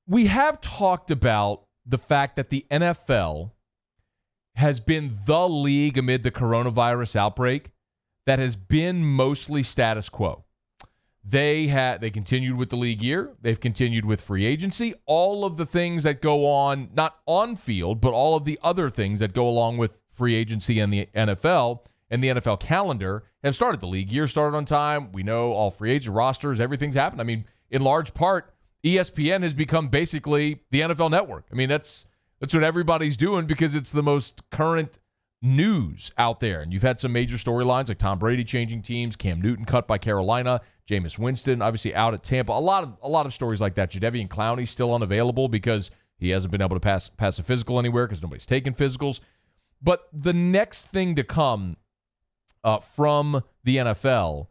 We have talked about the fact that the NFL has been the league amid the coronavirus outbreak that has been mostly status quo. They continued with the league year. They've continued with free agency. All of the things that go on, not on field, but all of the other things that go along with free agency and the NFL and the NFL calendar have started. The league year started on time. We know all free agent rosters, everything's happened. I mean, in large part, ESPN has become basically the NFL network. I mean, that's what everybody's doing because it's the most current news out there. And you've had some major storylines like Tom Brady changing teams, Cam Newton cut by Carolina, Jameis Winston obviously out at Tampa. A lot of stories like that. Jadeveon Clowney still unavailable because he hasn't been able to pass a physical anywhere because nobody's taken physicals. But the next thing to come from the NFL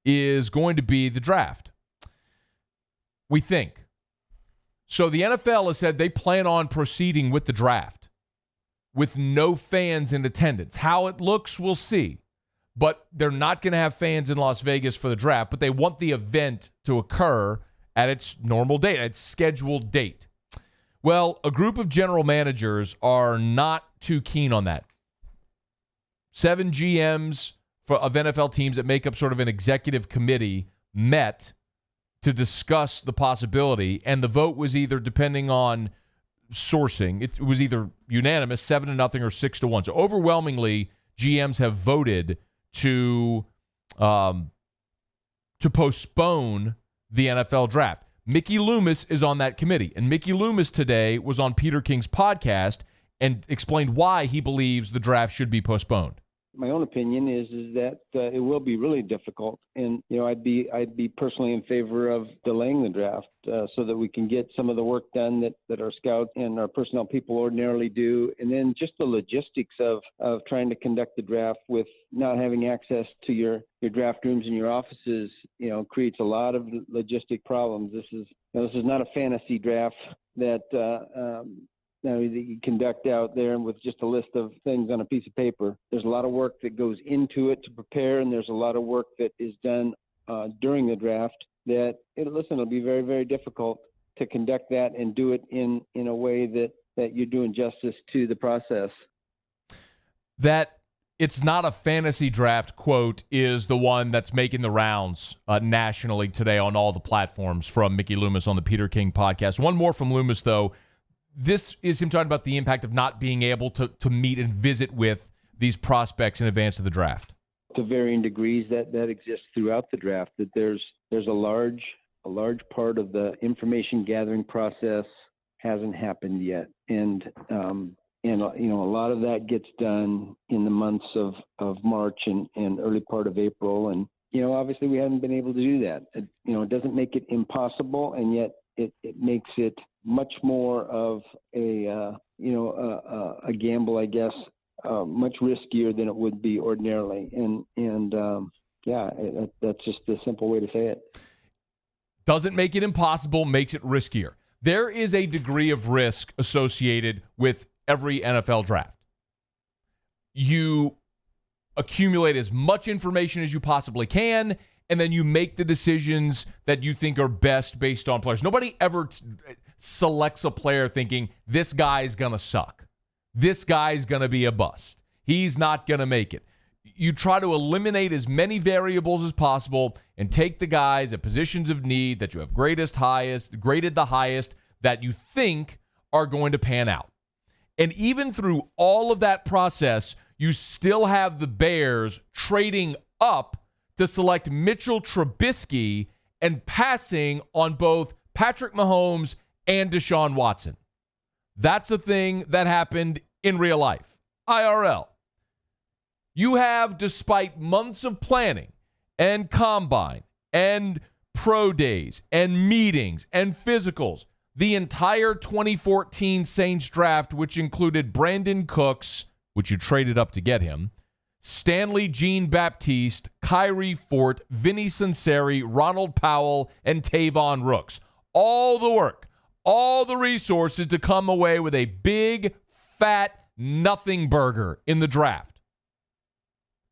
is going to be the draft. We think. So the NFL has said they plan on proceeding with the draft with no fans in attendance. How it looks, we'll see. But they're not going to have fans in Las Vegas for the draft, but they want the event to occur at its normal date, at its scheduled date. Well, a group of general managers are not too keen on that. 7 GMs of NFL teams that make up sort of an executive committee met to discuss the possibility, and the vote was either, depending on sourcing, it was either unanimous, 7-0 or 6-1. So overwhelmingly, GMs have voted to postpone the NFL draft. Mickie Loomis is on that committee, and Mickie Loomis today was on Peter King's podcast and explained why he believes the draft should be postponed. My own opinion is that it will be really difficult, and I'd be personally in favor of delaying the draft so that we can get some of the work done that our scouts and our personnel people ordinarily do, and then just the logistics of trying to conduct the draft with not having access to your draft rooms and your offices, creates a lot of logistic problems. This is not a fantasy draft that you conduct out there with just a list of things on a piece of paper. There's a lot of work that goes into it to prepare, and there's a lot of work that is done during the draft it'll be very, very difficult to conduct that and do it in a way that you're doing justice to the process. That it's not a fantasy draft quote is the one that's making the rounds nationally today on all the platforms from Mickie Loomis on the Peter King podcast. One more from Loomis, though. This is him talking about the impact of not being able to meet and visit with these prospects in advance of the draft. To varying degrees, that exists throughout the draft. That there's a large part of the information gathering process hasn't happened yet, and a lot of that gets done in the months of March and early part of April, and obviously we haven't been able to do that. It doesn't make it impossible, and yet it makes it much more of a gamble, I guess, much riskier than it would be ordinarily. That's just the simple way to say it. Doesn't make it impossible, makes it riskier. There is a degree of risk associated with every NFL draft. You accumulate as much information as you possibly can, and then you make the decisions that you think are best based on players. Nobody ever selects a player thinking, this guy's going to suck. This guy's going to be a bust. He's not going to make it. You try to eliminate as many variables as possible and take the guys at positions of need that you have graded the highest, that you think are going to pan out. And even through all of that process, you still have the Bears trading up to select Mitchell Trubisky and passing on both Patrick Mahomes and Deshaun Watson. That's a thing that happened in real life, IRL. You have, despite months of planning and combine and pro days and meetings and physicals, the entire 2014 Saints draft, which included Brandon Cooks, which you traded up to get him, Stanley Jean-Baptiste, Kyrie Fort, Vinny Sunseri, Ronald Powell, and Tavon Rooks. All the work, all the resources to come away with a big, fat nothing burger in the draft.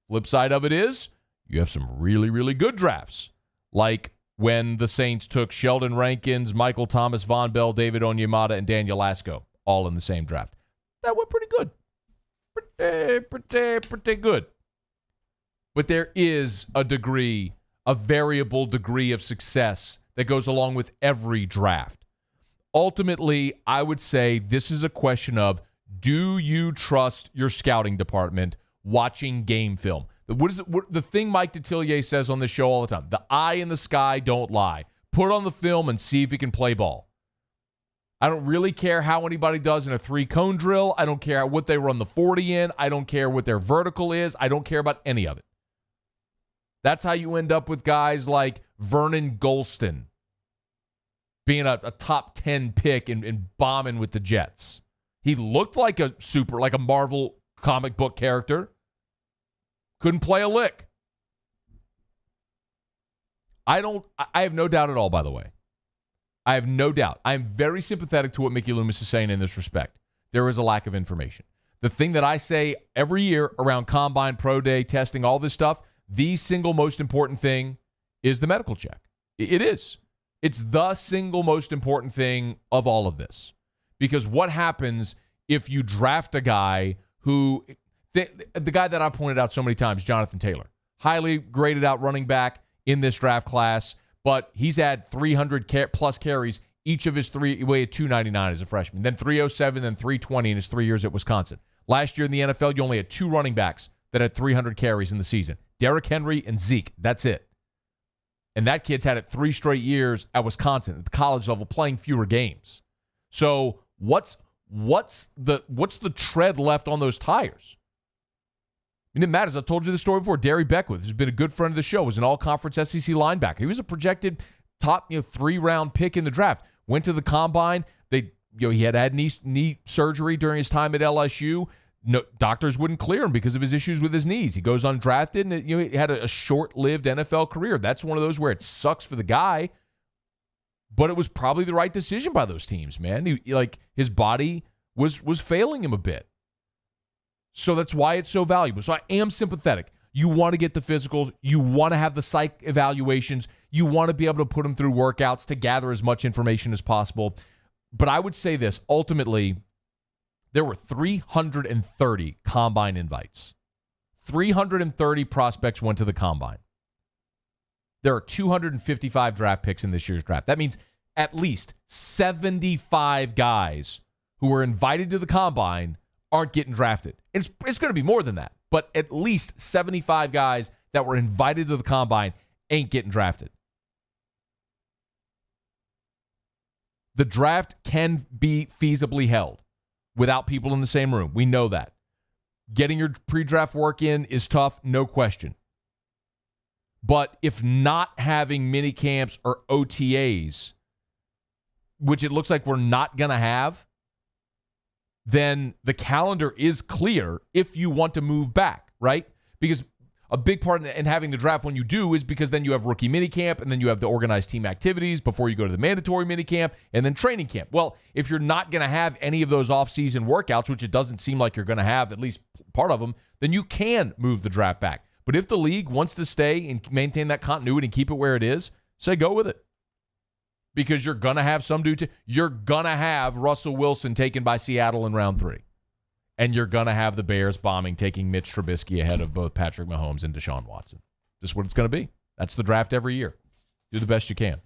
Flip side of it is, you have some really, really good drafts, like when the Saints took Sheldon Rankins, Michael Thomas, Von Bell, David Onyemata, and Daniel Lasco, all in the same draft. That went pretty good. Pretty good. But there is a variable degree of success that goes along with every draft. Ultimately, I would say this is a question of, do you trust your scouting department watching game film? The thing Mike Detillier says on the show all the time, the eye in the sky don't lie. Put on the film and see if he can play ball. I don't really care how anybody does in a 3-cone drill. I don't care what they run the 40 in. I don't care what their vertical is. I don't care about any of it. That's how you end up with guys like Vernon Golston being a top 10 pick and bombing with the Jets. He looked like a Marvel comic book character. Couldn't play a lick. I have no doubt at all, by the way. I have no doubt. I'm very sympathetic to what Mickie Loomis is saying in this respect. There is a lack of information. The thing that I say every year around Combine, Pro Day, testing, all this stuff, the single most important thing is the medical check. It is. It's the single most important thing of all of this. Because what happens if you draft a guy who, the guy that I pointed out so many times, Jonathan Taylor, highly graded out running back in this draft class, but he's had 300 plus carries. Each of his three, he weighed 299 as a freshman, then 307, then 320 in his 3 years at Wisconsin. Last year in the NFL, you only had 2 running backs that had 300 carries in the season. Derrick Henry and Zeke. That's it. And that kid's had it 3 straight years at Wisconsin at the college level, playing fewer games. So what's the tread left on those tires? I mean, it matters. I've told you the story before. Derry Beckwith, who's been a good friend of the show, was an all-conference SEC linebacker. He was a projected top 3-round pick in the draft. Went to the combine. He had knee surgery during his time at LSU. No, doctors wouldn't clear him because of his issues with his knees. He goes undrafted, and he had a short-lived NFL career. That's one of those where it sucks for the guy, but it was probably the right decision by those teams, man. His body was failing him a bit. So that's why it's so valuable. So I am sympathetic. You want to get the physicals. You want to have the psych evaluations. You want to be able to put them through workouts to gather as much information as possible. But I would say this, ultimately, there were 330 combine invites. 330 prospects went to the combine. There are 255 draft picks in this year's draft. That means at least 75 guys who were invited to the combine aren't getting drafted. It's going to be more than that, but at least 75 guys that were invited to the combine ain't getting drafted. The draft can be feasibly held without people in the same room. We know that. Getting your pre-draft work in is tough, no question. But if not having mini camps or OTAs, which it looks like we're not going to have, then the calendar is clear if you want to move back, right? Because a big part in having the draft when you do is because then you have rookie minicamp, and then you have the organized team activities before you go to the mandatory minicamp, and then training camp. Well, if you're not going to have any of those off-season workouts, which it doesn't seem like you're going to have, at least part of them, then you can move the draft back. But if the league wants to stay and maintain that continuity and keep it where it is, say go with it. Because you're going to have some dude, you're going to have Russell Wilson taken by Seattle in round 3. And you're going to have the Bears bombing, taking Mitch Trubisky ahead of both Patrick Mahomes and Deshaun Watson. This is what it's going to be. That's the draft every year. Do the best you can.